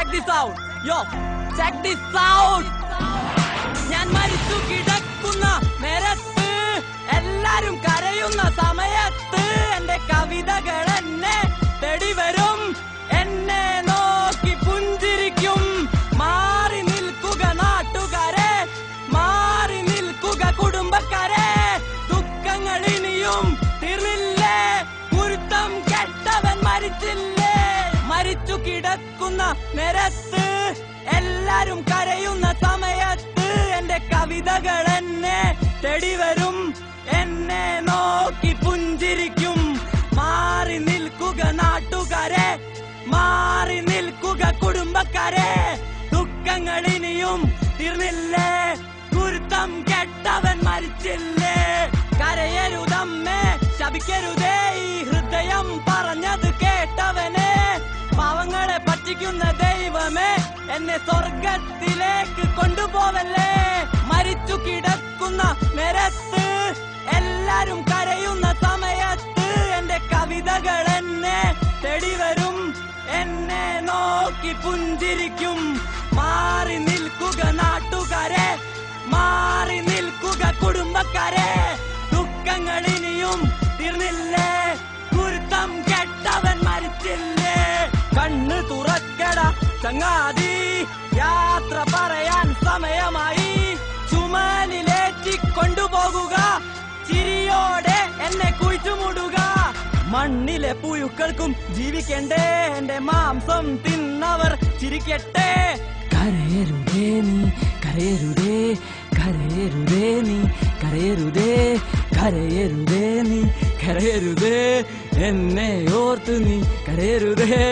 check this out. Yo, check this out. ഞാൻ മരിച്ചു കിടക്കുന്ന നേരത്ത് എല്ലാരും കരയുന്ന സമയത്ത് എന്റെ കവിതകൾ എന്നെ തേടി വരും, എന്നെ നോക്കി പുഞ്ചിരിക്കും. മാറി നിൽക്കുക നാട്ടുകാരെ, മാറി നിൽക്കുക കുടുംബക്കാരെ, ദുഃഖങ്ങൾ ഇനിയും തീർന്നില്ലേ, കുരുത്തം കെട്ടവൻ മരിച്ചില്ലേ. മരിച്ചു കിടക്കുന്ന നേരത്ത് എല്ലാരും കരയുന്ന സമയത്ത് എന്റെ കവിതകൾ എന്നെ തേടി വരും, എന്നെ നോക്കി പുഞ്ചിരിക്കും. മാറി നിൽക്കുക നാട്ടുകാരെ, മാറി നിൽക്കുക കുടുംബക്കാരെ, ദുഃഖങ്ങൾ ഇനിയും തീർന്നില്ലേ, കുരുത്തം കെട്ടവൻ മരിച്ചില്ലേ. കരയരുതമ്മേ, ശപിക്കരുതേ, ഈ ഹൃദയം പറഞ്ഞത് കേട്ടവനെ. പാവങ്ങളെ പറ്റിക്കുന്ന ദൈവമേ, എന്നെ സ്വർഗത്തിലേക്ക് കൊണ്ടുപോവല്ലേ. മരിച്ചു കിടക്കുന്ന നേരത്ത് എല്ലാരും കരയുന്ന സമയത്ത് എന്റെ കവിതകൾ എന്നെ തേടി വരും, എന്നെ നോക്കി പുഞ്ചിരിക്കും. മാറി നിൽക്കുക നാട്ടുകാരെ, മാറി നിൽക്കുക കുടുംബക്കാരെ, ദുഃഖങ്ങൾ ഇനിയും തീർന്നില്ലേ, കുരുത്തം കെട്ടവൻ മരിച്ചില്ലേ. കണ്ണ് തുറക്കട ചങ്ങാതി, യാത്ര പറയാൻ സമയമായി. ചുമലിലേറ്റി കൊണ്ടുപോകുക, ചിരിയോടെ എന്നെ കുഴിച്ചുമൂടുക. മണ്ണിലെ പുഴുക്കൾക്കും ജീവിക്കണ്ടേ, എന്റെ മാംസം തിന്നവർ ചിരിക്കട്ടെ. കരയരുതേ നീ, കരയരുതേ, കരയരുതേ നീ, കരയരുതേ, കരയരുതേ നീ, കരയരുതേ, എന്നെ ഓർത്ത് നീ കരയരുതേ.